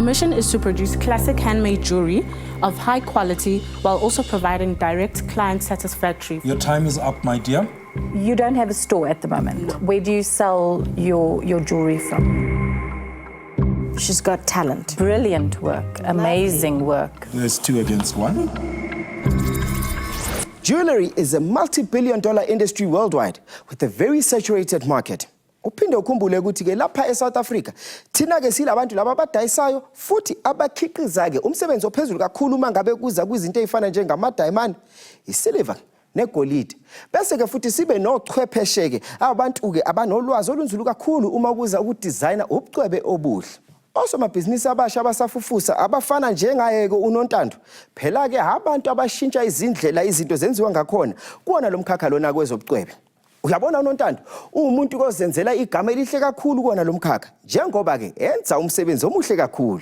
Our mission is to produce classic handmade jewelry of high quality while also providing direct client satisfaction. Your time is up, my dear. You don't have a store at the moment. No. Where do you sell your jewelry from? She's got talent. Brilliant work, amazing work. There's 2 against 1. Jewelry is a multi-billion-dollar industry worldwide with a very saturated market. Uphinde ukhumbule ukuthi ke lapha eSouth Africa thina ke silabantu laba abadayisayo futhi abakhiqiza ke umsebenzi ophezulu kakhulu mangabe kuza kwizinto ezifana njengama diamond, isilver negolide. Bese ke futhi sibe nochwepheshe ke abantu ke abanolwazi olunzulu kakhulu uma kuza ukudesigner ubucwebe obuhle. Osomabhizinisi abasha abasafufusa abafana njengaye ke uNontando. Phela ke abantu abashintsha izindlela izinto zenziwa ngakhona kuona lomkhakha lona kwezobucwebe. Uyabona uNontando umuntu kozenzela igama elihle kakhulu kuona lomkhakha njengoba ke enza umsebenzi omuhle kakhulu.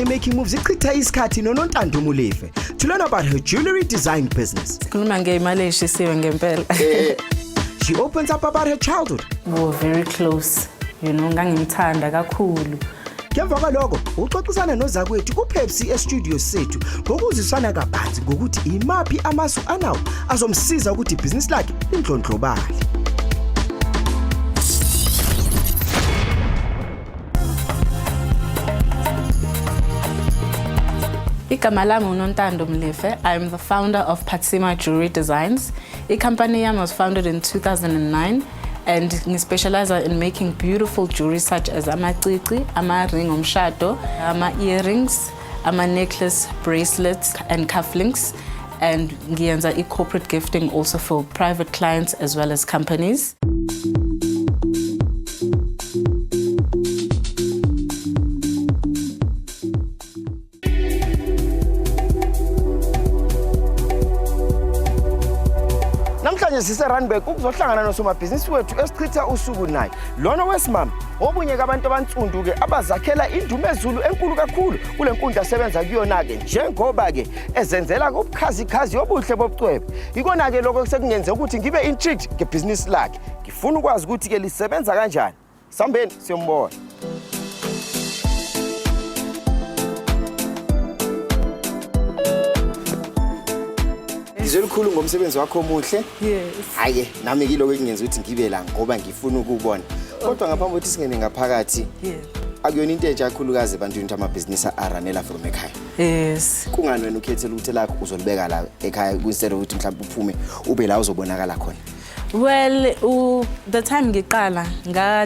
Making moves ichitha isikhathi noNontando Molefe to learn about her jewellery design business. She opens up about her childhood. We were very close, you know, ngangimthanda kakhulu. Ngemva kwaloko uxoxisana nozakwethu kuPepsi estudio sethu ngokuzisana kabanzi ngokuthi imaphi amasu anawo azomsiza ukuthi ibhizinisi lakhe lindlondlobale. Igama lami uNontando Molefe. I'm the founder of Phatsima Jewellery Designs. The company was founded in 2009 and we specialize in making beautiful jewelry such as amacici, ama-ring omshado, ama-earrings, ama-necklace, bracelets and cufflinks. And ngiyenza corporate gifting also for private clients as well as companies. Sise Randburg ukuzohlangana nosomabhizinisi wethu esichitha usuku naye. Lona wesimama obunye kabantu abantsundu ke abazakhela indumo ezulu enkulu kakhulu kule nkundla asebenza kuyona ke njengoba ke ezenzela kubukhazikhazi obuhle bobucwebe. Ikona ke lokho sekungenze ukuthi ngibe intrigued ngebhizinisi lakhe. Ngifuna ukwazi ukuthi ke lisebenza kanjani. Sambeni siyombona. Ngizolukhulu ngomsebenzi wakho omuhle. Yes. Hayi nami kiloko engenza ukuthi ngibe la ngoba ngifuna ukubona. Kodwa ngaphambi kokuthi singene ngaphakathi. Yes. Akuyona into entsha kakhulukazi ebantwini amabhizinisi aranela from ekhaya. Yes. Kungani wena ukhethela ukuthi lakho uzolibeka la ekhaya instead ukuthi mhlawumbe uphume ube la uzobonakala khona? Well, the time ngiqala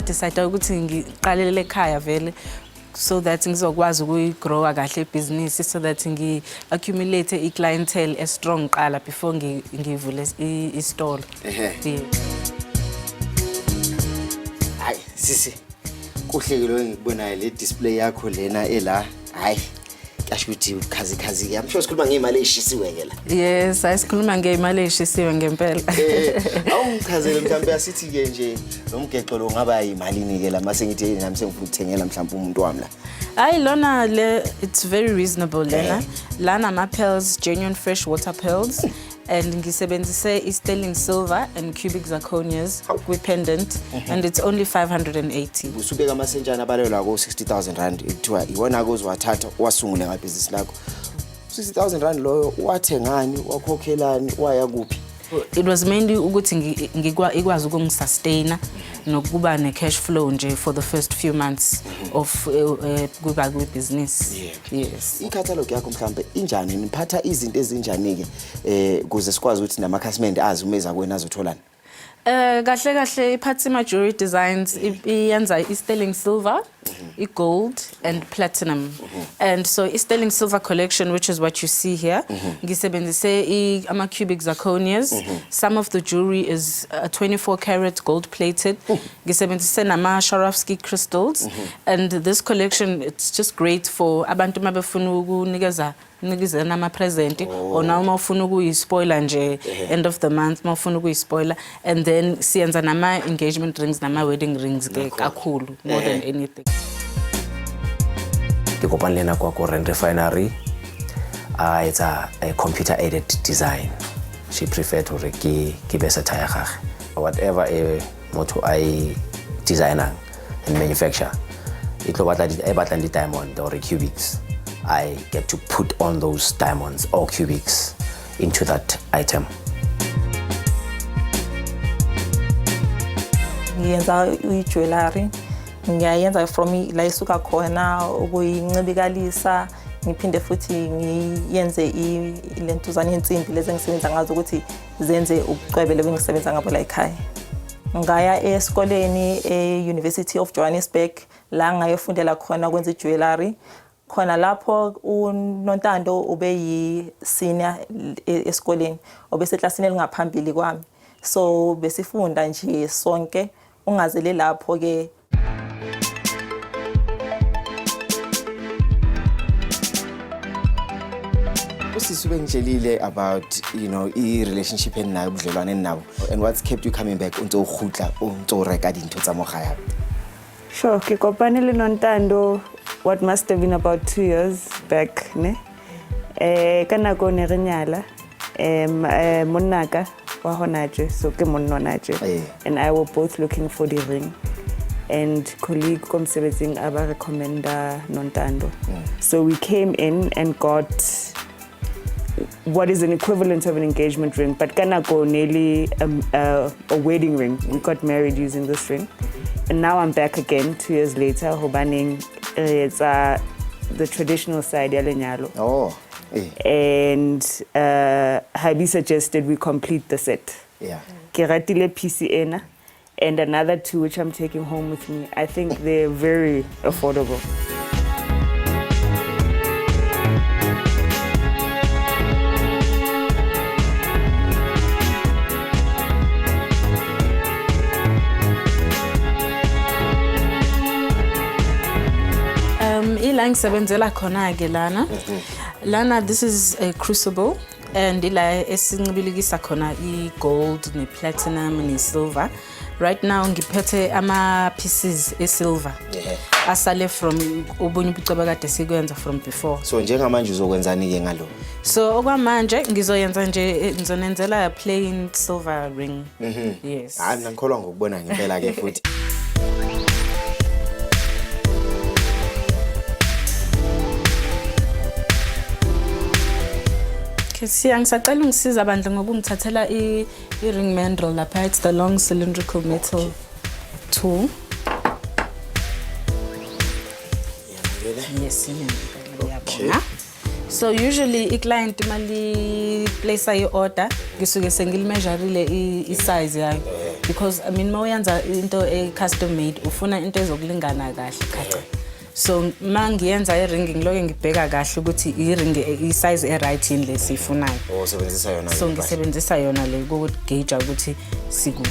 decide ukuthi ngiqalele ekhaya vele. So that ngizokwazi ukuyigrowa kahle business so that ngi-accumulate i-clientele strong qala before ngivule i-store. Hayi sisi kuhle lo ngikubonayo le display yakho lena ela. Hayi kasho ukuthi ukhazikhazi I'm sure sikhuluma ngeimali eshisiwe ke la. Yes, asikhuluma ngeimali eshisiwe ngempela. Awungichazele mhlawumbe asithi ke nje nomgexo lo ngaba yimalini ke la mase ngithi nami sengifuna ukuthengela mhlawumbe umuntu wami la. Hayi lona it's very reasonable lena. Lana ama pearls, genuine fresh water pearls. And ngisebenzise sterling silver and cubic zirconias with pendant and it's only 580. Usubeka amasenjana abalelwa ko 60,000 rand ekuthiwa iwona kozwathatha wasungule ngebhizinisi lakho. 60,000 rand loyo wathengani wakhokhelani waya kuphi? It was mainly ukuthi ikwazi ukungisustain nokuba ne cash flow nje for the first few months of kuba business. Yes. I-catalog yakho mhlambe injani niphatha izinto ezinjani ke kuze sikwazi ukuthi namakhasimende azi umeza kwena azotholana? Kahle Phatsima Jewellery Designs iyenza sterling silver, gold and platinum. And so sterling silver collection, which is what you see here, ngisebenzise ama cubic zirconias. Some of the jewelry is 24 karat gold plated. Ngisebenzise nama Swarovski crystals. And this collection, it's just great for abantu mabefuna ukunikeza nikizena ama-present or now mawufuna ukuyi-spoiler nje end of the month mawufuna ukuyi-spoiler and then siyenza nama-engagement rings nama-wedding rings ke kakhulu more than anything. Ke kopane le nako ko Rand Refinery it's a computer aided design. She preferred to ke be sa taya gage whatever motho I designer and manufacture it lo batla di diamond or cubics. I get to put on those diamonds or cubics into that item. Ngiyenza i-jewelry, ngiyayenza from la isuka khona ukuyincibikalisa, ngiphinde futhi ngiyenze ilentuzana insimbi lezi engisebenza ngazo ukuthi zenze ubucwebele bengisebenza ngabo la ekhaya. Ngaya esikoleni e-University of Johannesburg la ngayofundela khona kwenza i-jewelry. Khona lapho uNontando ube yi-senior esikoleni obese eklasini elingaphambili kwami. So besifunda nje sonke ungazele lapho ke. Usisuke ngitshelile about i-relationship eninayo ubudlelwane eninawo and what's kept you coming back unto khutla unto reka dintho tsa mogaya. Sure, ke kopane le Nontando what must have been about 2 years back ne. Ka nako ne re nyala monnaka wa honaje so ke monnonaje and I were both looking for the ring and colleague komsebenzing aba recommenda Nontando. So we came in and got what is an equivalent of an engagement ring, but kanako nearly a wedding ring. We got married using this ring. And now I'm back again 2 years later, hobaning it's the traditional side ya lenyalo. Oh. And Habi suggested we complete the set. Yeah. Ke ratile piece ena and another 2 which I'm taking home with me. I think they're very affordable. Ila ngisebenzela khona ke lana this is a crucible and ila esincibilikisa khona i-gold ne-platinum ne-silver. Right now ngiphethe ama-pieces e-silver asale from obunye ubuceba kade sikwenza from before. So njengamanje uzokwenzani ke ngalo? So okwamanje ngizoyenza nje ngizonenzela plain silver ring. Yes. Hayi mina ngikholwa ngokubona ngempela ke futhi. Siya ngisacela ungisiza bandla ngokungithathela i-ring mandrel lapha. It's the long cylindrical metal tool. Yes, ngiyabona. So usually i-client mali place i-order ngisuke sengilimeasureile i-size yayo because I mean mawuyenza into custom made ufuna into ezokulingana kahle khacha. So mangiyenza i-ring ngiloke ngibheka kahle ukuthi i-ring i-size e-right yini lesifunayo. Oh usebenzisa yona. So ngisebenzisa yona le ukugauge ukuthi sikuphi.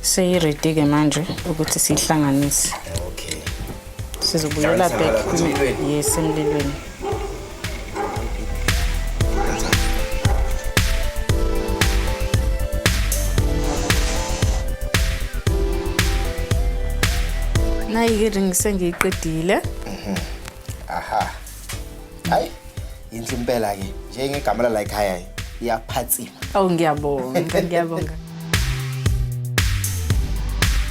Seyiready ke manje ukuthi sihlanganise. Okay. Sizobuyela back. Yes, emlilweni. Nayi-ring sengiyiqedile. Aha. Hayi, inhle impela ke. Njengegama la ekhaya iya Phatsima. Oh ngiyabonga, ngiyabonga.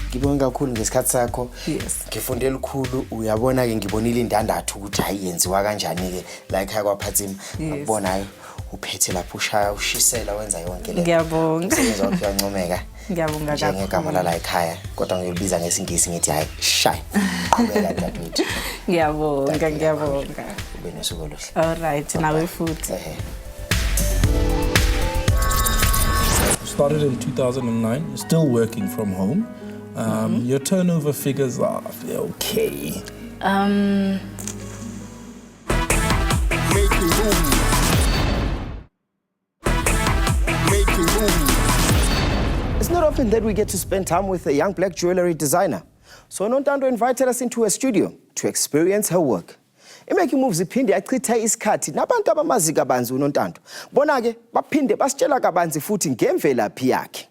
Ngibonga kakhulu ngesikhathi sakho. Yes. Ngifunde elikhulu uyabona ke ngibonile indandathu ukuthi hayiyenziwa kanjani ke la ekhaya kwaPhatsima. Akubonayo uphethe lapho ushaya ushisela wenza yonke le. Ngiyabonga. Ngizokuyancomeka. Ngiyabonga kakhulu. Njengegama la ekhaya kodwa ngiyolibiza ngesingisi ngithi hayi shine. Qhubeka dadewethu. Ngiyabonga, ngiyabonga. Ube nosuku oluhle. All right, nawe futhi. Started in 2009, still working from home. Your turnover figures are okay. It's not often that we get to spend time with a young black jewellery designer. So Nontando invited us into her studio to experience her work. Making moves iphinde yachitha isikhathi nabantu abamazi kabanzi uNontando. Bona ke baphinde basitshela kabanzi futhi ngemvelaphi yakhe.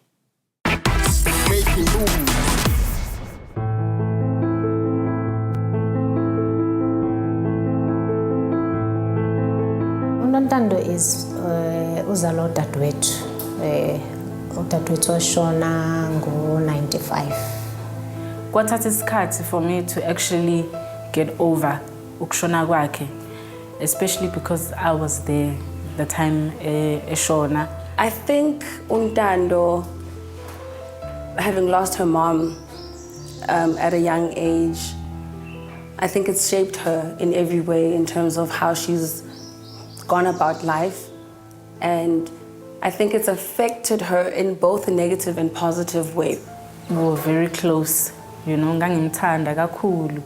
Making moves. Nontando is uzalo dadwethu. Udadwethu washona ngo-95. Kwathatha isikhathi for me to actually get over ukushona kwakhe, especially because I was there the time eshona. I think Nontando, having lost her mom at a young age, I think it's shaped her in every way in terms of how she's gone about life, and I think it's affected her in both a negative and positive way. We were very close, you know, ngangimthanda kakhulu.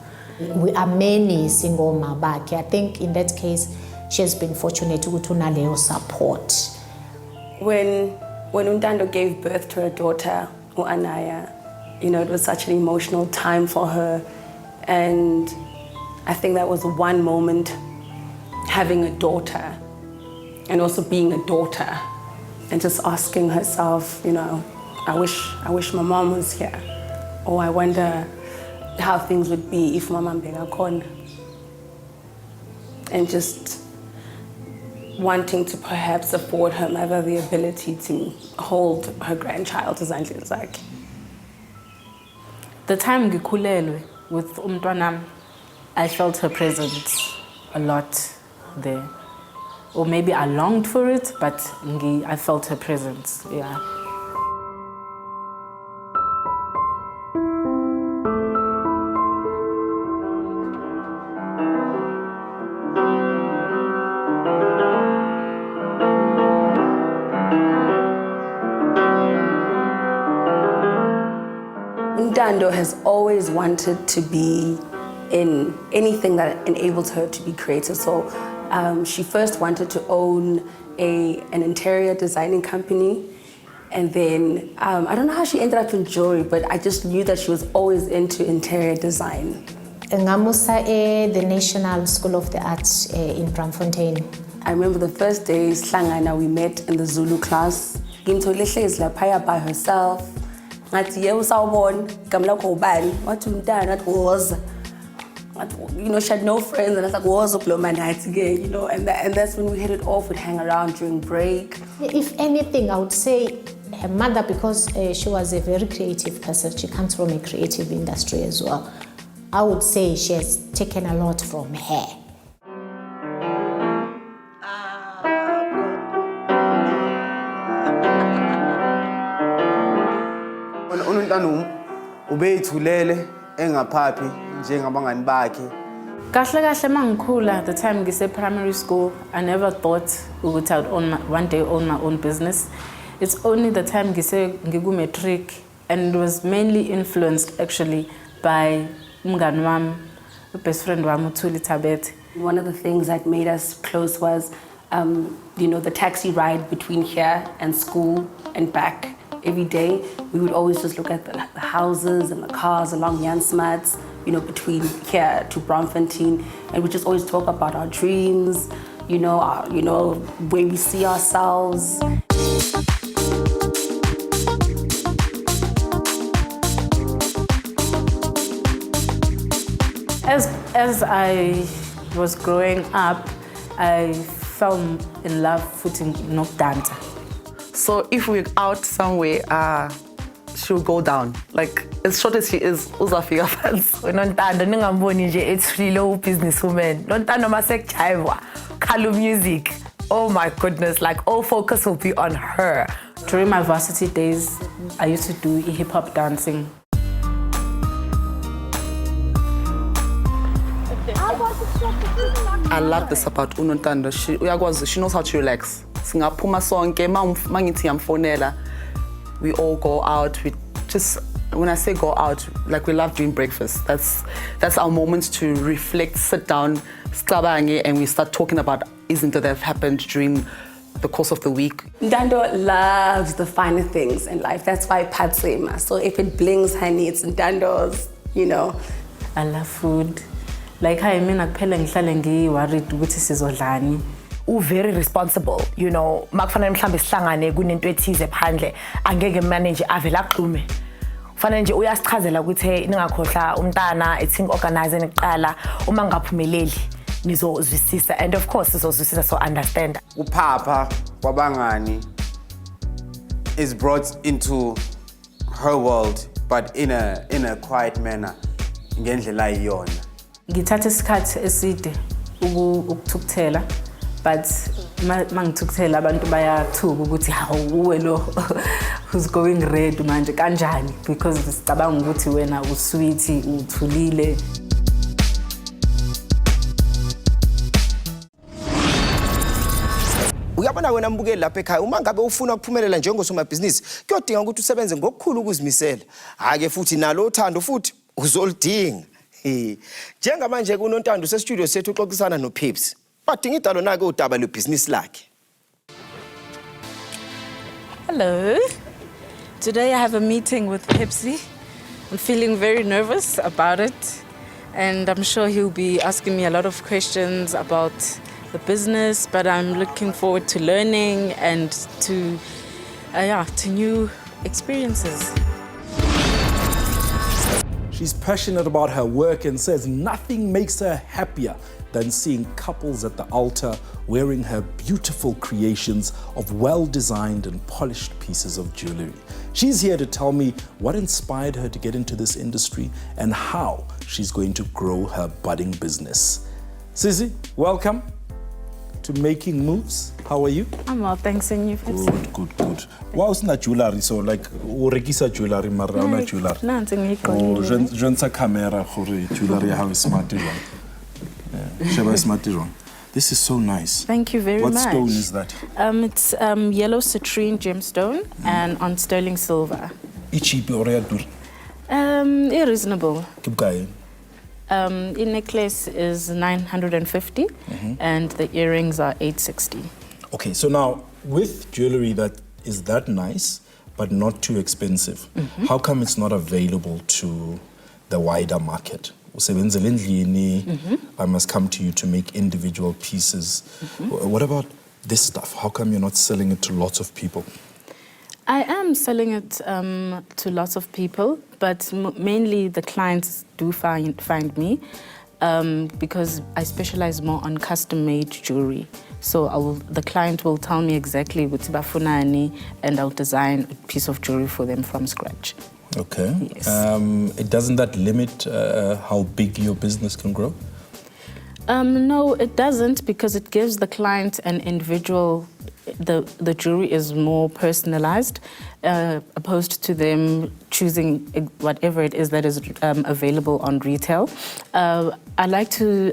We are many single mabaki. I think in that case, she has been fortunate to unaleyo support. When Nontando gave birth to her daughter, Anaya, you know, it was such an emotional time for her, and I think that was one moment, having a daughter, and also being a daughter, and just asking herself, you know, I wish my mom was here, or I wonder how things would be if my mom being gone, and just wanting to perhaps afford her mother the ability to hold her grandchild as like. The time ngikhulelwe with umntwanami, I felt her presence a lot there. Or maybe I longed for it, but I felt her presence, yeah. Nontando has always wanted to be in anything that enables her to be creative. So she first wanted to own an interior designing company, and then I don't know how she ended up in jewelry, but I just knew that she was always into interior design. Ngamusa the National School of the Arts in Braamfontein. I remember the first day Slangana we met in the Zulu class. Ngimtholehle izlaphaya by herself. Ngathi yebo sawubona igama lakho ubani? Wathi uMntana was. You know, she had no friends, and I was like, "What's up, night again?" You know, and that's when we hit it off. We'd hang around during break. If anything, I would say her mother, because she was a very creative person. She comes from a creative industry as well. I would say she has taken a lot from her. uNontando ubeyithulele engaphaphi njengabangani bakhe. Kahle kahle mangikhula, the time ngise primary school, I never thought ukuthi I would one day own my own business. It's only the time ngiku matric, and it was mainly influenced actually by umngani wami, the best friend wami uThuli Thabethe. One of the things that made us close was, you know, the taxi ride between here and school and back. Every day, we would always just look at the houses and the cars along Jan Smuts, you know, between here to Braamfontein, and we just always talk about our dreams, you know, where we see ourselves. As I was growing up, I fell in love with nokudanta. So if we're out somewhere, she'll go down. Like, as short as she is, uzafika fans. Nontando ningamboni nje ethulile businesswoman. Nontando masekujayivwa, khalu music. Oh my goodness, like all focus will be on her. During my varsity days, I used to do hip-hop dancing. I love this about Nontando. She knows how to relax. Singaphuma sonke mangithi yamfonela, we all go out. We just, when I say go out, like we love doing breakfast. That's our moment to reflect, sit down, sicabange, and we start talking about things that have happened during the course of the week. Nontando loves the finer things in life. That's why Phatsima. So if it blings, honey, it's Nontando's you know. I love food. Like I mean, akuphela ngihlale ngi-worried ukuthi sizodlani. Very responsible, you know. Makufanele mhlambe sihlangane kunento ethize phandle, angeke manage avela axhume. Kufanele nje uyasichazela ukuthi ningakhohla umntana eting organize niqala uma ngaphumeleli nizozwisisa, and of course sizozwisisa so understand. Uphapha kwabangani is brought into her world, but in a quiet manner, ngendlela iyona. Ngithatha isikhathi eside ukuthukuthela, but mangithukuthela abantu bayathuka ukuthi hawu uwe lo who's going red manje kanjani, because sicabanga ukuthi wena usweet uthulile. Uyabona wena mbukeli lapha ekhaya, uma ngabe ufuna ukuphumelela njengosomabhizinisi kuyodinga ukuthi usebenze ngokukhulu ukuzimisela, hake futhi nalo uthando futhi uzolidinga. Njengamanje kuNontando sestudio sethu uxoxisana noPepsi, badinga idalo nake udaba lebhizinisi lakhe. Hello. Today I have a meeting with Pepsi. I'm feeling very nervous about it, and I'm sure he'll be asking me a lot of questions about the business, but I'm looking forward to learning and to new experiences. She's passionate about her work and says nothing makes her happier than seeing couples at the altar wearing her beautiful creations of well-designed and polished pieces of jewelry. She's here to tell me what inspired her to get into this industry and how she's going to grow her budding business. Sisi, welcome to Making Moves. How are you? I'm well, thanks, and you? Good. Wow, it's not jewelry, so like, urekisa jewelry, mara una jewelry. No, it's Jonsa camera, jewelry, how is smart wrong. This is so nice. Thank you very much. What stone is that? It's yellow citrine gemstone and on sterling silver. Cheap or Reasonable. Keep going. The necklace is 950 and the earrings are 860. Okay, so now with jewelry that is that nice but not too expensive, how come it's not available to the wider market? I must come to you to make individual pieces. What about this stuff? How come you're not selling it to lots of people? I am selling it to lots of people, but mainly the clients do find me because I specialize more on custom-made jewelry. So the client will tell me exactly what bafuna and I'll design a piece of jewelry for them from scratch. Okay. Yes. Doesn't that limit how big your business can grow? No, it doesn't, because it gives the client an individual. The jewelry is more personalized, opposed to them choosing whatever it is that is available on retail. I like to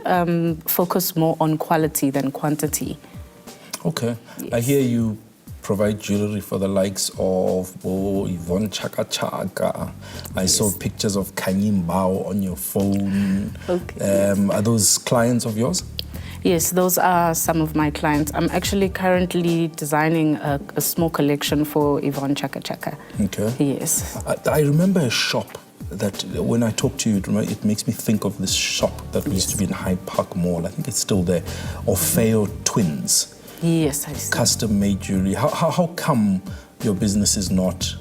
focus more on quality than quantity. Okay. Yes. I hear you provide jewelry for the likes of Yvonne Chaka Chaka. I saw pictures of Kanyim Bao on your phone. Okay. Are those clients of yours? Yes, those are some of my clients. I'm actually currently designing a small collection for Yvonne Chaka Chaka. Okay. Yes. I remember a shop that when I talk to you, it makes me think of this shop that used to be in Hyde Park Mall. I think it's still there. Orfeo Twins. Yes, I see. Custom-made jewelry. How come your business is not,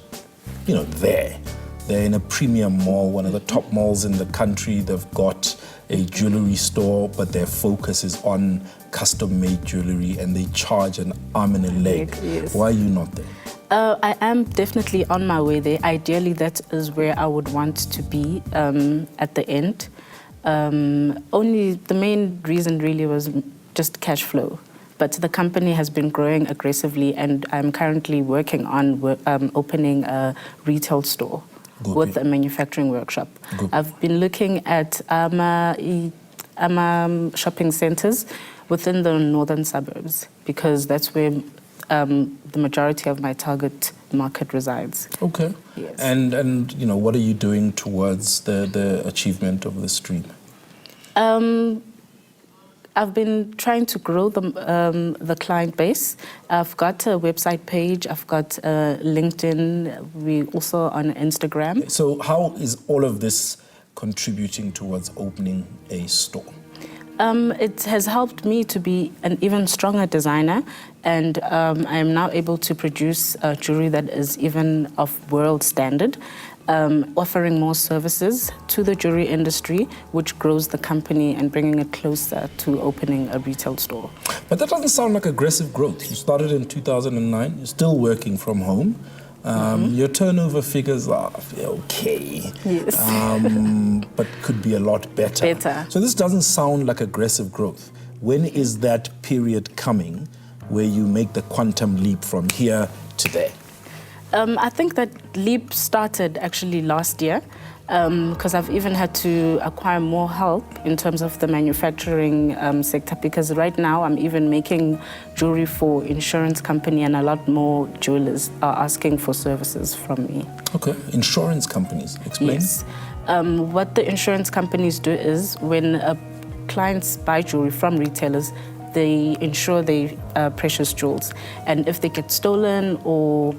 there? They're in a premium mall, one of the top malls in the country. They've got a jewelry store, but their focus is on custom-made jewelry, and they charge an arm and a leg. Yes. Why are you not there? I am definitely on my way there. Ideally, that is where I would want to be at the end. Only the main reason really was just cash flow. But the company has been growing aggressively, and I'm currently working on opening a retail store with a manufacturing workshop. I've been looking at shopping centers within the northern suburbs, because that's where the majority of my target market resides. Okay. Yes. And what are you doing towards the achievement of this dream? I've been trying to grow the client base. I've got a website page. I've got LinkedIn. We also on Instagram. So how is all of this contributing towards opening a store? It has helped me to be an even stronger designer, and I am now able to produce jewelry that is even of world standard, offering more services to the jewelry industry, which grows the company and bringing it closer to opening a retail store. But that doesn't sound like aggressive growth. You started in 2009, you're still working from home. Your turnover figures are okay, Yes. but could be a lot better. So this doesn't sound like aggressive growth. When is that period coming where you make the quantum leap from here to there? I think that leap started actually last year, because I've even had to acquire more help in terms of the manufacturing sector, because right now I'm even making jewelry for insurance company, and a lot more jewelers are asking for services from me. Okay, insurance companies, explain. Yes. What the insurance companies do is when clients buy jewelry from retailers, they insure their precious jewels, and if they get stolen or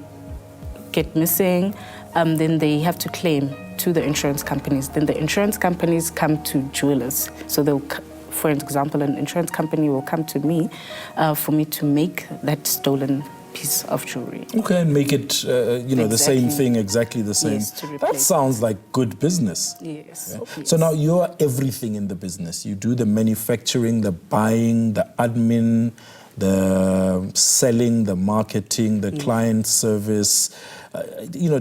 get missing, then they have to claim to the insurance companies. Then the insurance companies come to jewelers. So they'll, for example, an insurance company will come to me for me to make that stolen piece of jewelry. Okay, and make it, the same thing, exactly the same. Yes, to that replace. sounds like good business. Yes. Yeah. So now you're everything in the business. You do the manufacturing, the buying, the admin, the selling, the marketing, the client service.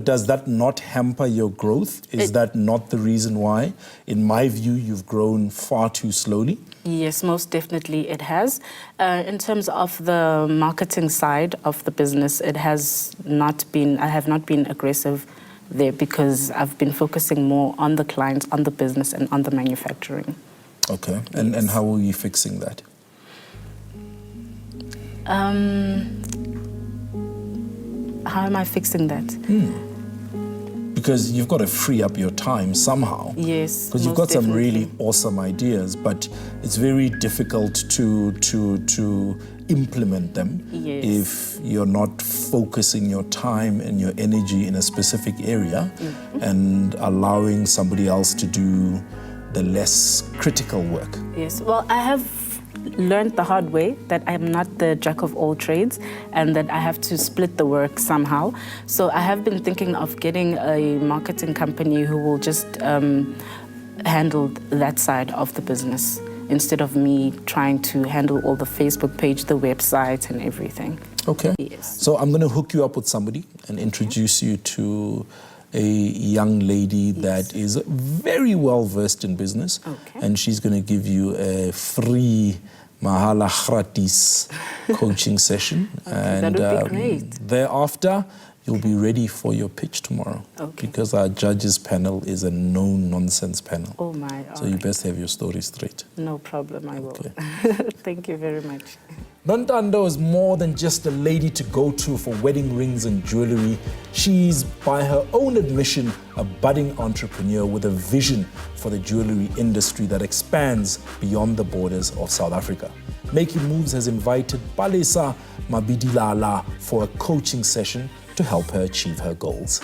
Does that not hamper your growth? Is that not the reason why? In my view, you've grown far too slowly. Yes, most definitely it has. In terms of the marketing side of the business, I have not been aggressive there because I've been focusing more on the clients, on the business, and on the manufacturing. Okay, and how are you fixing that? How am I fixing that? Because you've got to free up your time somehow. Yes, because you've got some really awesome ideas, but it's very difficult to implement them if you're not focusing your time and your energy in a specific area and allowing somebody else to do the less critical work. Yes, well, I have learned the hard way that I'm not the jack of all trades and that I have to split the work somehow. So I have been thinking of getting a marketing company who will just handle that side of the business instead of me trying to handle all the Facebook page, the website and everything. Okay. Yes. So I'm going to hook you up with somebody and introduce you to a young lady that is very well versed in business. Okay. And she's going to give you a free mahala gratis coaching session. And that would be great. Thereafter, you'll be ready for your pitch tomorrow. Okay. Because our judges panel is a no-nonsense panel. Oh my. So you best have your story straight. No problem, I will. Okay. Thank you very much. Nontando is more than just a lady to go to for wedding rings and jewelry. She's, by her own admission, a budding entrepreneur with a vision for the jewelry industry that expands beyond the borders of South Africa. Making Moves has invited Phatsima Jewellery for a coaching session to help her achieve her goals.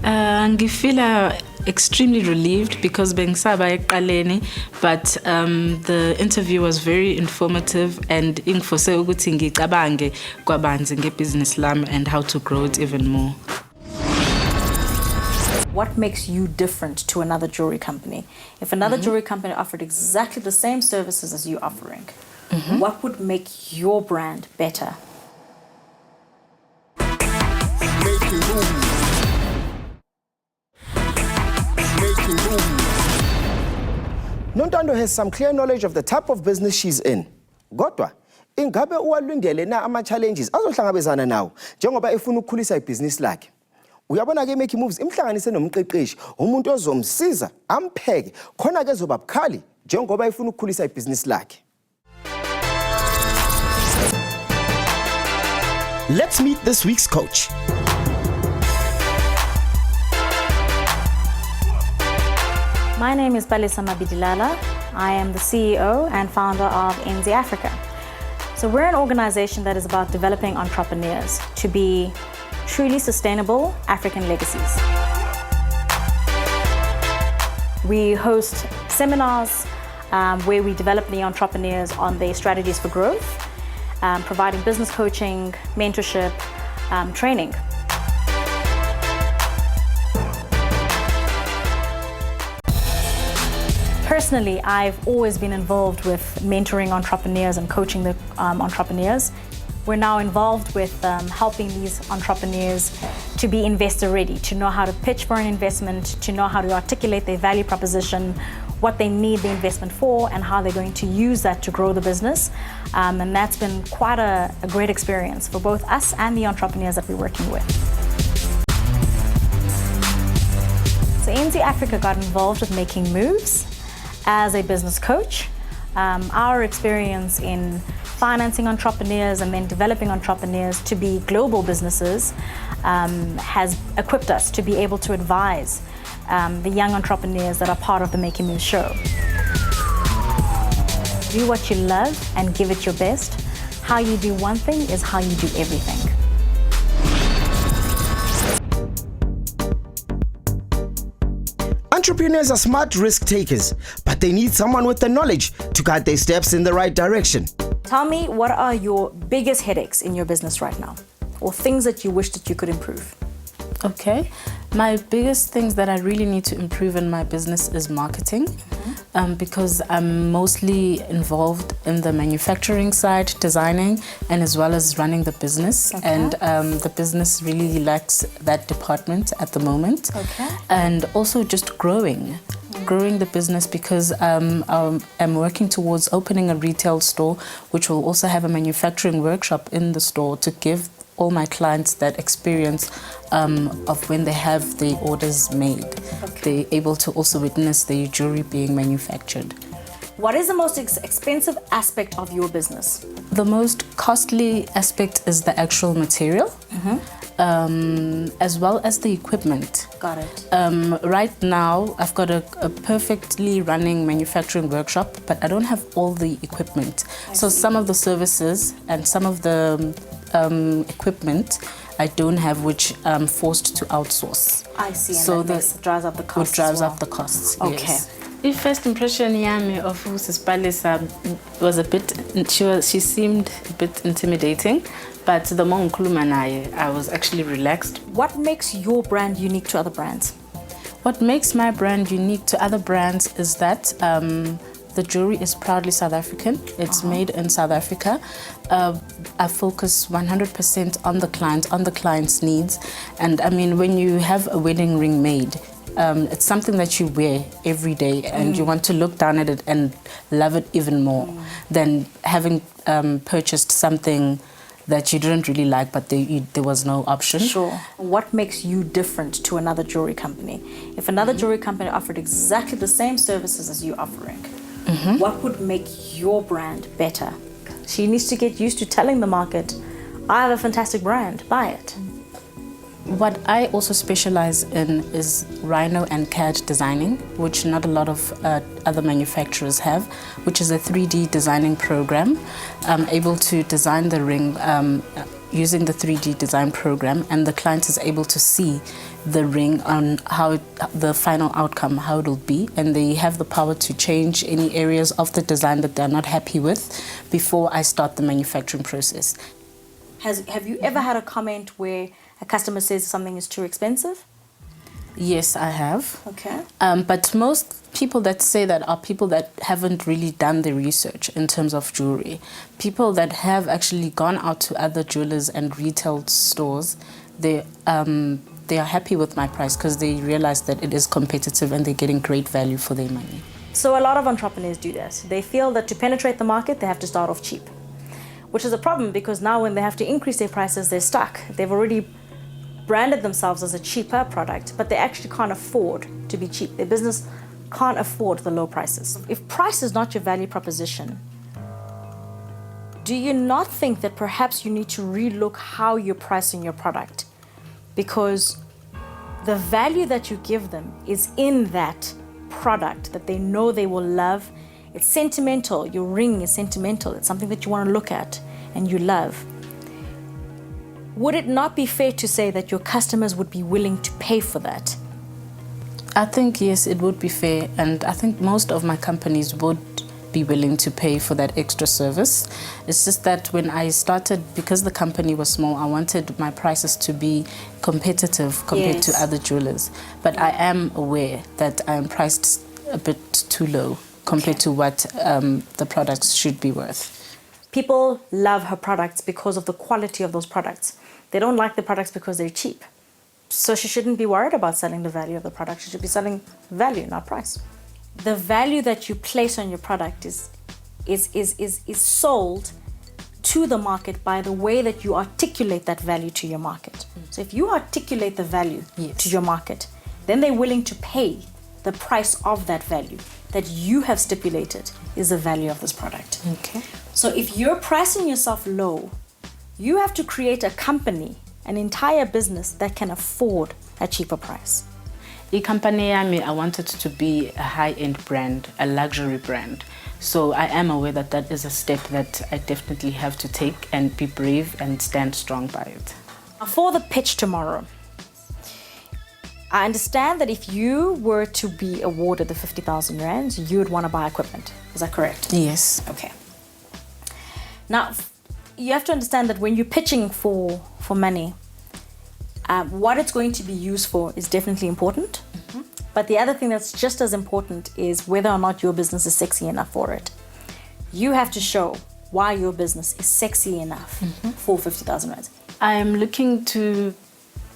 Ngifila extremely relieved because bengisaba eqaleni, but the interview was very informative and ingifose ukuthi ngicabange kwabanzi ngebusiness lami and how to grow it even more. What makes you different to another jewelry company? If another jewelry company offered exactly the same services as you're offering, what would make your brand better? Nontando has some clear knowledge of the type of business she's in. Kodwa, ingabe uwalindele na ama-challenges azohlangabezana nawo njengoba efuna ukukhulisa ibhizinisi lakhe? Uyabona ke Making Moves imhlanganise nomqeqeshi, umuntu ozomsiza, ampheke, khona ke ezoba bukhali njengoba efuna ukukhulisa ibhizinisi lakhe. Let's meet this week's coach. My name is Phatsima Jewellery. I am the CEO and founder of NZ Africa. So we're an organization that is about developing entrepreneurs to be truly sustainable African legacies. We host seminars where we develop the entrepreneurs on their strategies for growth, providing business coaching, mentorship, training. Personally, I've always been involved with mentoring entrepreneurs and coaching the entrepreneurs. We're now involved with helping these entrepreneurs to be investor ready, to know how to pitch for an investment, to know how to articulate their value proposition, what they need the investment for, and how they're going to use that to grow the business. And that's been quite a great experience for both us and the entrepreneurs that we're working with. So NZ Africa got involved with making moves as a business coach. Our experience in financing entrepreneurs and then developing entrepreneurs to be global businesses has equipped us to be able to advise the young entrepreneurs that are part of the Making Moves show. Do what you love and give it your best. How you do one thing is how you do everything. Entrepreneurs are smart risk takers, but they need someone with the knowledge to guide their steps in the right direction. Tell me, what are your biggest headaches in your business right now? Or things that you wish that you could improve? Okay, my biggest things that I really need to improve in my business is marketing, because I'm mostly involved in the manufacturing side, designing, and as well as running the business. Okay. And the business really lacks that department at the moment. Okay. And also just growing the business, because I'm working towards opening a retail store, which will also have a manufacturing workshop in the store to give all my clients that experience of when they have the orders made. Okay. They're able to also witness the jewelry being manufactured. What is the most expensive aspect of your business? The most costly aspect is the actual material, as well as the equipment. Got it. Right now, I've got a perfectly running manufacturing workshop, but I don't have all the equipment. So some of the services and some of the equipment I don't have, which I'm forced to outsource. I see, and So that drives up the costs. It drives as well. up the costs. Okay. Yes. The first impression yami of Mrs. Palisa was a bit, she seemed a bit intimidating, but the more ngikhuluma naye, I was actually relaxed. What makes your brand unique to other brands? What makes my brand unique to other brands is that the jewelry is proudly South African. It's made in South Africa. I focus 100% on the client's needs. And I mean, when you have a wedding ring made, it's something that you wear every day, and you want to look down at it and love it even more than having purchased something that you didn't really like, but there was no option. Sure. What makes you different to another jewelry company? If another jewelry company offered exactly the same services as you're offering, what would make your brand better? She needs to get used to telling the market, I have a fantastic brand, buy it. What I also specialize in is rhino and CAD designing, which not a lot of other manufacturers have, which is a 3D designing program. I'm able to design the ring using the 3D design program, and the client is able to see the ring on how the final outcome, how it'll be, and they have the power to change any areas of the design that they're not happy with before I start the manufacturing process. Have you ever had a comment where a customer says something is too expensive? Yes, I have. Okay. But most people that say that are people that haven't really done the research in terms of jewelry. People that have actually gone out to other jewelers and retail stores, they are happy with my price because they realize that it is competitive and they're getting great value for their money. So a lot of entrepreneurs do that. They feel that to penetrate the market, they have to start off cheap, which is a problem because now when they have to increase their prices, they're stuck. They've already branded themselves as a cheaper product, but they actually can't afford to be cheap. Their business can't afford the low prices. If price is not your value proposition, do you not think that perhaps you need to relook how you're pricing your product? Because the value that you give them is in that product that they know they will love. It's sentimental. Your ring is sentimental. It's something that you want to look at and you love. Would it not be fair to say that your customers would be willing to pay for that? I think, yes, it would be fair. And I think most of my companies would be willing to pay for that extra service. It's just that when I started, because the company was small, I wanted my prices to be competitive compared to other jewelers. But I am aware that I am priced a bit too low compared to what the products should be worth. People love her products because of the quality of those products. They don't like the products because they're cheap. So she shouldn't be worried about selling the value of the product. She should be selling value, not price. The value that you place on your product is sold to the market by the way that you articulate that value to your market. So if you articulate the value to your market, then they're willing to pay the price of that value that you have stipulated is the value of this product. Okay. So if you're pricing yourself low, you have to create a company, an entire business that can afford a cheaper price. The company I wanted to be a high-end brand, a luxury brand. So I am aware that that is a step that I definitely have to take and be brave and stand strong by it. For the pitch tomorrow, I understand that if you were to be awarded the 50,000 rands, you would want to buy equipment. Is that correct? Yes. Okay. Now, you have to understand that when you're pitching for money, what it's going to be used for is definitely important. But the other thing that's just as important is whether or not your business is sexy enough for it. You have to show why your business is sexy enough for 50,000 rands. I'm looking to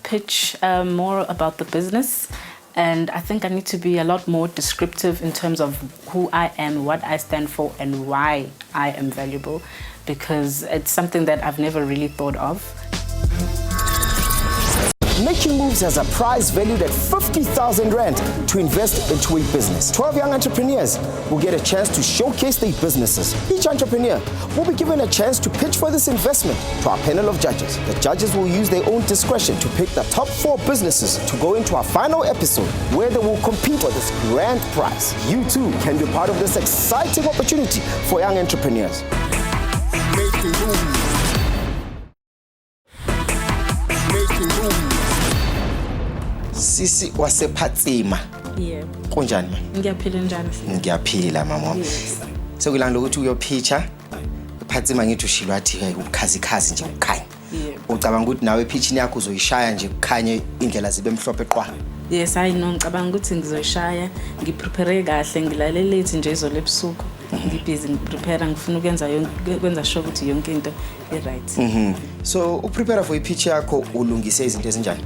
pitch more about the business, and I think I need to be a lot more descriptive in terms of who I am, what I stand for, and why I am valuable, because it's something that I've never really thought of. Making Moves has a prize valued at 50,000 rand to invest into a business. 12 young entrepreneurs will get a chance to showcase their businesses. Each entrepreneur will be given a chance to pitch for this investment to our panel of judges. The judges will use their own discretion to pick the top 4 businesses to go into our final episode where they will compete for this grand prize. You too can be part of this exciting opportunity for young entrepreneurs. Making Moves. Sisi wase Phatsima. Yeah. Kunjani ma? Ngiyaphila njani? Ngiyaphila mama. Yes. Sekulanda ukuthi uyopitcha. Phatsima ngithi ushilo athi ubukhazikhazi nje ukukhanya. Yeah. Ucabanga ukuthi nawe pitchini yakho uzoyishaya nje kukhanye indlela zibe mhlophe qwa. Yes, I know. Ngicabanga ukuthi ngizoshaya, ngiprepare kahle, ngilalele lethi nje izolo ebusuku. Ngibhizi ngiprepare, ngifuna ukwenza sure ukuthi yonke into right. So uprepare for ipitch yakho ulungise izinto ezinjani?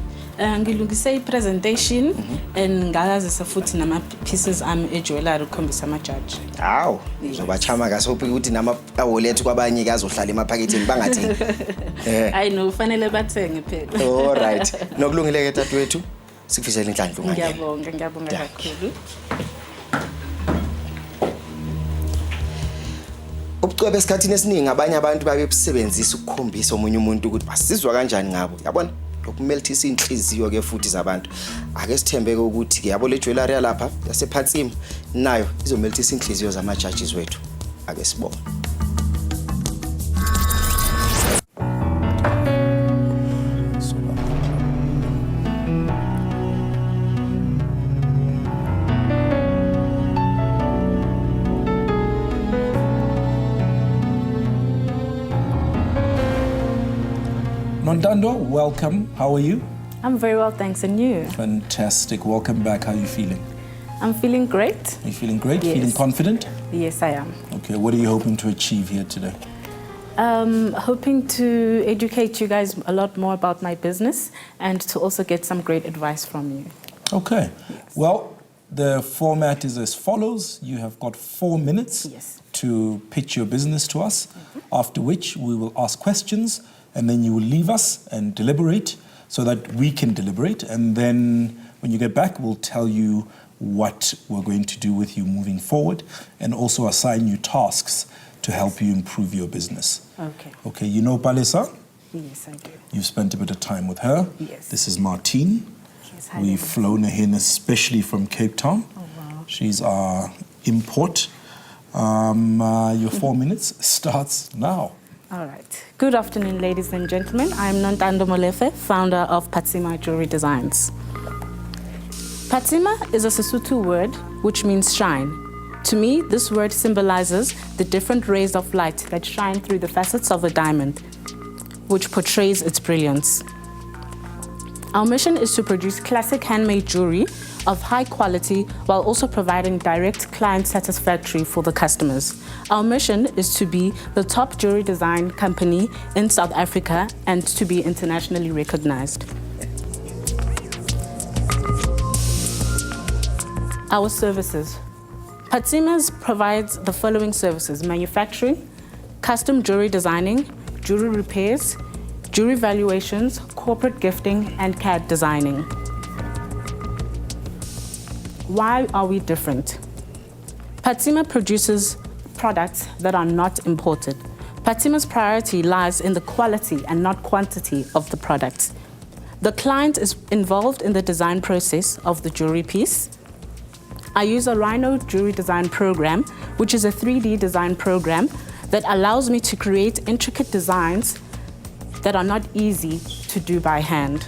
Ngilungise i-presentation and ngazisa futhi nama pieces ami ejewelry ukukhombisa ama-judge. Hawu, uzobachama kasophi ukuthi nama wallet kwabanye kazohlala emaphaketheni bangathi. I know, fanele bathenge phela. All right. Nokulungile ke tatwethu. Sikufisela inhlanhla ungangena. Ngiyabonga kakhulu. Ubucwebe esikhathini esiningi abanye abantu babebusebenzisa ukukhombisa omunye umuntu ukuthi basizwa kanjani ngabo. Yabona? Lokumelthisa inhliziyo ke futhi zabantu. Ake sithembeke ukuthi ke yabo le jewelry lapha yasePhatsima nayo izomelthisa inhliziyo zama judges wethu. Ake sibone. Nontando, welcome. How are you? I'm very well, thanks. And you? Fantastic. Welcome back. How are you feeling? I'm feeling great. Are you feeling great? Yes. Feeling confident? Yes, I am. Okay, what are you hoping to achieve here today? Hoping to educate you guys a lot more about my business and to also get some great advice from you. Okay. Yes. Well, the format is as follows. You have got 4 minutes to pitch your business to us, after which we will ask questions, and then you will leave us and deliberate so that we can deliberate. And then when you get back, we'll tell you what we're going to do with you moving forward and also assign you tasks to help you improve your business. Okay. Okay, you know Palesa? Yes, I do. You've spent a bit of time with her. Yes. This is Martine. Yes, We've flown her in especially from Cape Town. Oh, wow. She's our import. Your 4 minutes starts now. All right. Good afternoon, ladies and gentlemen. I'm Nontando Molefe, founder of Phatsima Jewellery Designs. Phatsima is a Sesotho word which means shine. To me, this word symbolizes the different rays of light that shine through the facets of a diamond, which portrays its brilliance. Our mission is to produce classic handmade jewelry of high quality while also providing direct client satisfaction for the customers. Our mission is to be the top jewelry design company in South Africa and to be internationally recognized. Our services. Phatsima provides the following services: manufacturing, custom jewelry designing, jewelry repairs, jewelry valuations, corporate gifting, and CAD designing. Why are we different? Phatsima produces products that are not imported. Phatsima's priority lies in the quality and not quantity of the products. The client is involved in the design process of the jewelry piece. I use a Rhino jewelry design program, which is a 3D design program that allows me to create intricate designs that are not easy to do by hand.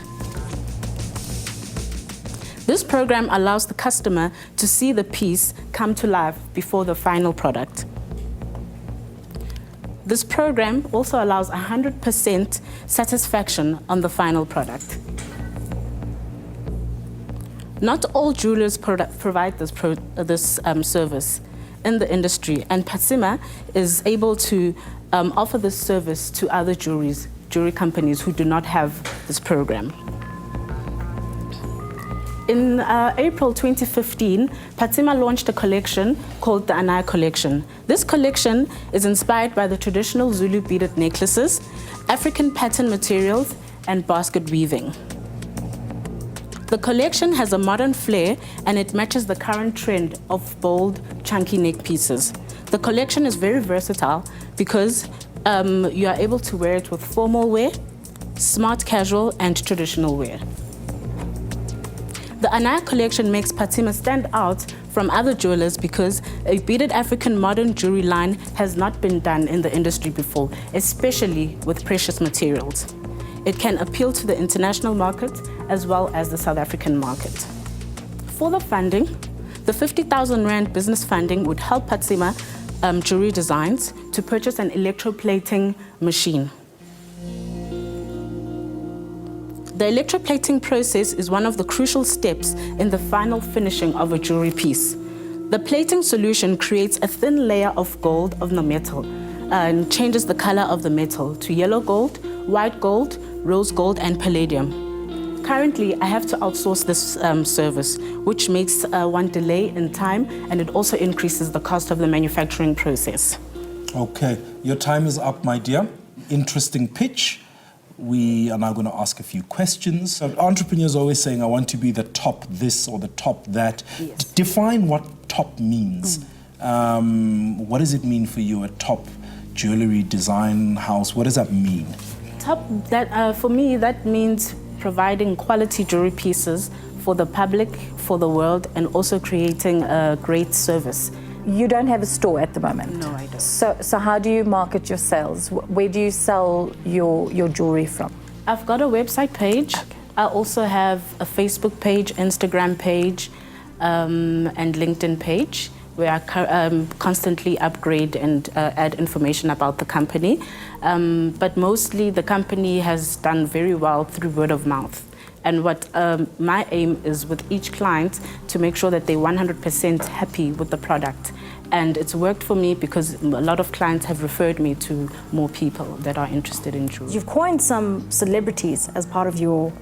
This program allows the customer to see the piece come to life before the final product. This program also allows 100% satisfaction on the final product. Not all jewelers provide this service in the industry, and Phatsima is able to offer this service to other jewelry companies who do not have this program. In April 2015, Phatsima launched a collection called the Anaya Collection. This collection is inspired by the traditional Zulu beaded necklaces, African pattern materials, and basket weaving. The collection has a modern flair and it matches the current trend of bold, chunky neck pieces. The collection is very versatile because you are able to wear it with formal wear, smart casual, and traditional wear. The Anaya collection makes Phatsima stand out from other jewelers because a beaded African modern jewelry line has not been done in the industry before, especially with precious materials. It can appeal to the international market as well as the South African market. For the funding, the 50,000 Rand business funding would help Phatsima Jewellery Designs to purchase an electroplating machine. The electroplating process is one of the crucial steps in the final finishing of a jewelry piece. The plating solution creates a thin layer of gold of the metal and changes the color of the metal to yellow gold, white gold, rose gold, and palladium. Currently, I have to outsource this service, which makes one delay in time, and it also increases the cost of the manufacturing process. Okay, your time is up, my dear. Interesting pitch. We are now going to ask a few questions. Entrepreneurs are always saying, I want to be the top this or the top that. Yes. Define what top means. What does it mean for you, a top jewellery design house? What does that mean? For me, that means providing quality jewelry pieces for the public, for the world, and also creating a great service. You don't have a store at the moment? No, I don't. So how do you market your sales? Where do you sell your jewelry from? I've got a website page. Okay. I also have a Facebook page, Instagram page, and LinkedIn page, where I constantly upgrade and add information about the company. But mostly the company has done very well through word of mouth. And what my aim is with each client to make sure that they're 100% happy with the product. And it's worked for me because a lot of clients have referred me to more people that are interested in jewelry. You've coined some celebrities as part of your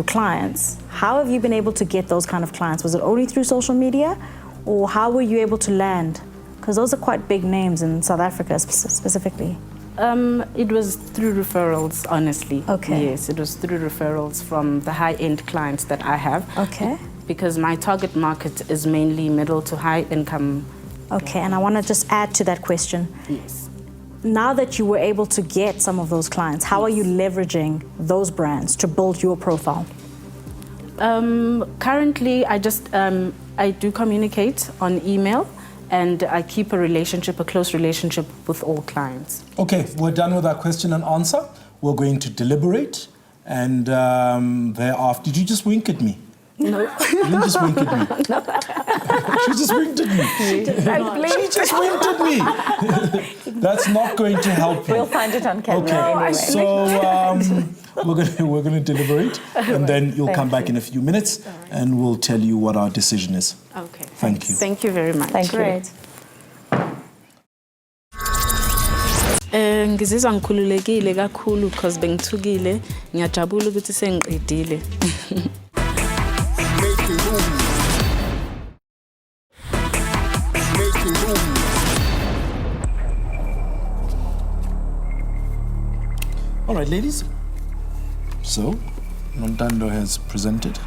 clients. How have you been able to get those kind of clients? Was it only through social media? Or how were you able to land? Because those are quite big names in South Africa specifically. It was through referrals, honestly. Okay. Yes, it was through referrals from the high-end clients that I have. Okay. Because my target market is mainly middle to high income. Okay, and I want to just add to that question. Yes. Now that you were able to get some of those clients, how are you leveraging those brands to build your profile? Currently, I do communicate on email, and I keep a close relationship with all clients. Okay, we're done with our question and answer. We're going to deliberate, and thereafter, did you just wink at me? No. You didn't just wink at me. She just winked at me. She just winked at me. That's not going to help you. We'll find it on camera anyway. So we're going to deliberate, and then you'll come back in a few minutes, and we'll tell you what our decision is. Okay. Thank you. Thank you very much. Thank you. Great. Ngizizwa ngikhululekile kakhulu because bengithukile ngiyajabula ukuthi sengiqedile. All right, ladies. So, Nontando has presented.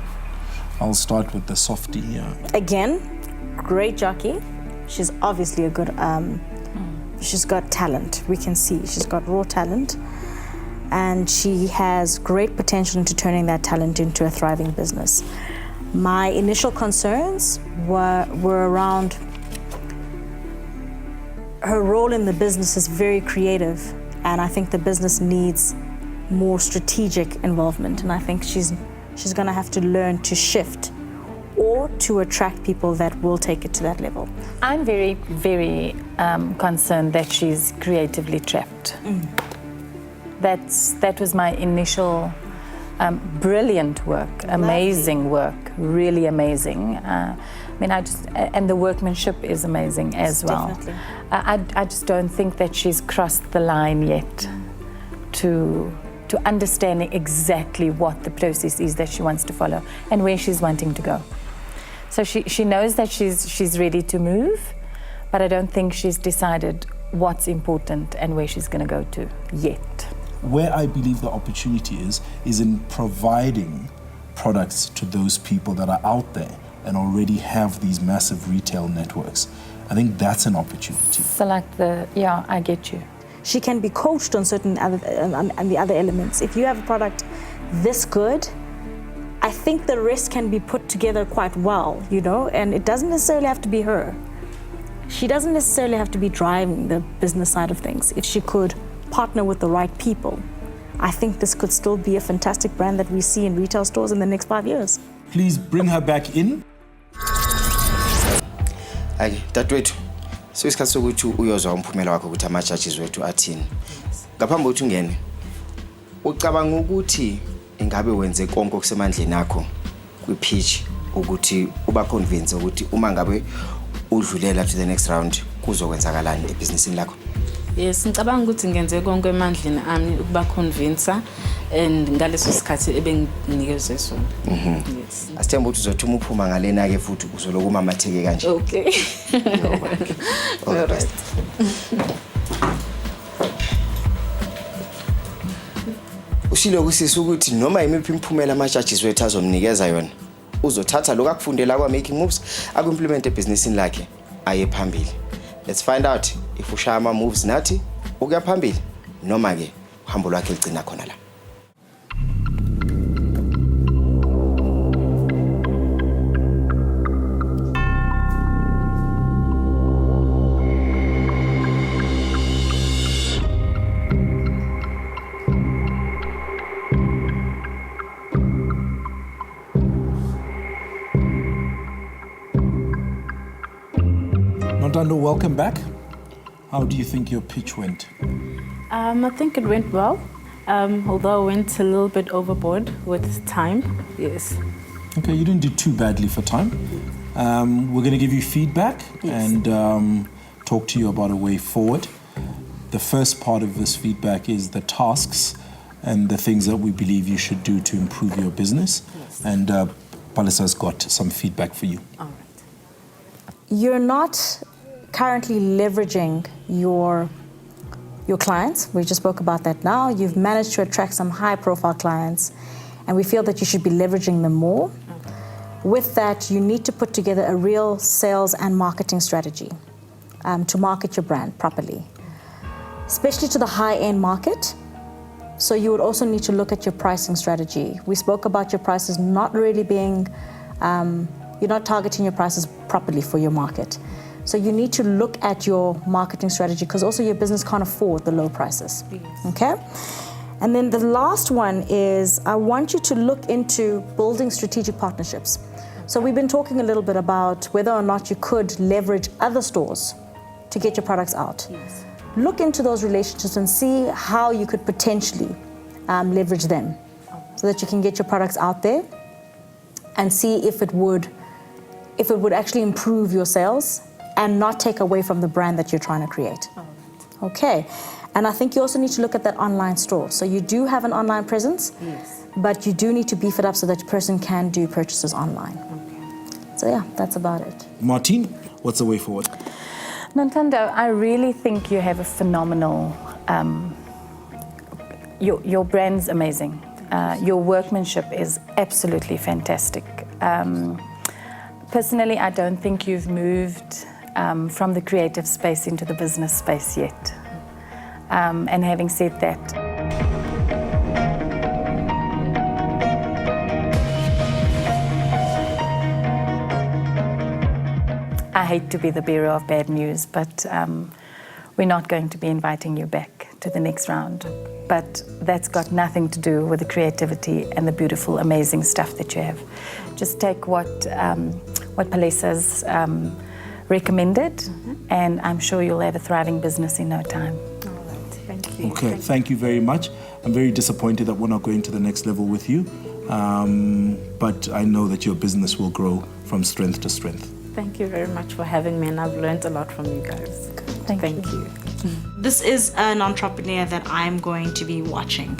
I'll start with the softie here. Again, great jockey. She's obviously a good, she's got talent. We can see she's got raw talent. And she has great potential into turning that talent into a thriving business. My initial concerns were around her role in the business is very creative, and I think the business needs more strategic involvement, and I think she's going to have to learn to shift or to attract people that will take it to that level. I'm very, very concerned that she's creatively trapped. That was my initial brilliant work, amazing work, really amazing. I mean, and the workmanship is amazing as well. Definitely. I just don't think that she's crossed the line yet to understanding exactly what the process is that she wants to follow and where she's wanting to go. So she knows that she's ready to move, but I don't think she's decided what's important and where she's going to go to yet. Where I believe the opportunity is in providing products to those people that are out there and already have these massive retail networks. I think that's an opportunity. So yeah, I get you. She can be coached on certain the other elements. If you have a product this good, I think the rest can be put together quite well, you know, and it doesn't necessarily have to be her. She doesn't necessarily have to be driving the business side of things. If she could partner with the right people, I think this could still be a fantastic brand that we see in retail stores in the next 5 years. Please bring her back in. Hayi dadwethu soyisikhathi sokuthi uyozwa umphumela wakho ukuthi ama-judges wethu athini. Ngaphambi kokuthi ungene ucabanga ukuthi ingabe wenze konke okusemandleni akho kwi-pitch ukuthi uba convince ukuthi uma ngabe udlulela to the next round kuzokwenzakalani ebhizinisini lakho? Yes, ngicabanga ukuthi ngenze konke emandleni ami ukuba convince and ngaleso sikhathi ebenginikezwe sona. Yes. Asithemba ukuthi uzothuma uphuma ngalena ke futhi uzoloku umamatheke kanje. Okay. All right. Ushilo kusisa ukuthi noma imiphi imphumela ama-judges wethu azomnikeza yona uzothatha lokho akufundela kwa making moves aku-implement ebhizinisini lakhe aye phambili. Let's find out if ushaya ama-moves nathi ukuya phambili noma ke uhambo lwakhe ligcina khona la. Nontando, welcome back. How do you think your pitch went? I think it went well, although I went a little bit overboard with time. Yes. Okay, you didn't do too badly for time. We're going to give you feedback and talk to you about a way forward. The first part of this feedback is the tasks and the things that we believe you should do to improve your business. Yes. And Palisa's got some feedback for you. All right. You're not currently leveraging your clients. We just spoke about that now. You've managed to attract some high-profile clients, and we feel that you should be leveraging them more. Okay. With that, you need to put together a real sales and marketing strategy to market your brand properly, especially to the high-end market. So you would also need to look at your pricing strategy. We spoke about your prices not really being, you're not targeting your prices properly for your market. So you need to look at your marketing strategy because also your business can't afford the low prices, okay? And then the last one is I want you to look into building strategic partnerships. So we've been talking a little bit about whether or not you could leverage other stores to get your products out. Yes. Look into those relationships and see how you could potentially leverage them so that you can get your products out there and see if it would actually improve your sales and not take away from the brand that you're trying to create. Okay. And I think you also need to look at that online store. So you do have an online presence, Yes. but you do need to beef it up so that the person can do purchases online. Okay. So yeah, that's about it. Martine, what's the way forward? Nontando, I really think you have a phenomenal, your brand's amazing. Your workmanship is absolutely fantastic. Personally, I don't think you've moved from the creative space into the business space yet. And having said that, I hate to be the bearer of bad news, but we're not going to be inviting you back to the next round. But that's got nothing to do with the creativity and the beautiful, amazing stuff that you have. Just take what Palesa's recommended, and I'm sure you'll have a thriving business in no time. All right. Thank you. Okay, thank you very much. I'm very disappointed that we're not going to the next level with you, but I know that your business will grow from strength to strength. Thank you very much for having me, and I've learned a lot from you guys. Thank you. This is an entrepreneur that I'm going to be watching.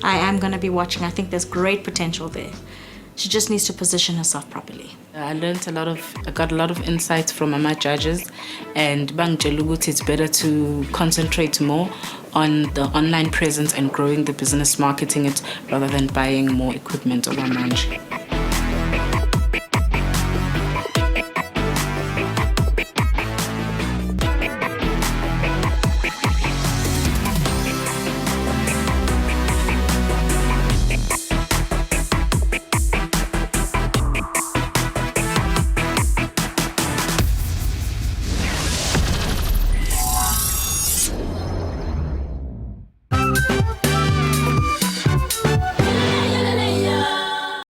I am going to be watching. I think there's great potential there. She just needs to position herself properly. I got a lot of insights from my judges, and it's better to concentrate more on the online presence and growing the business, marketing it, rather than buying more equipment or manje.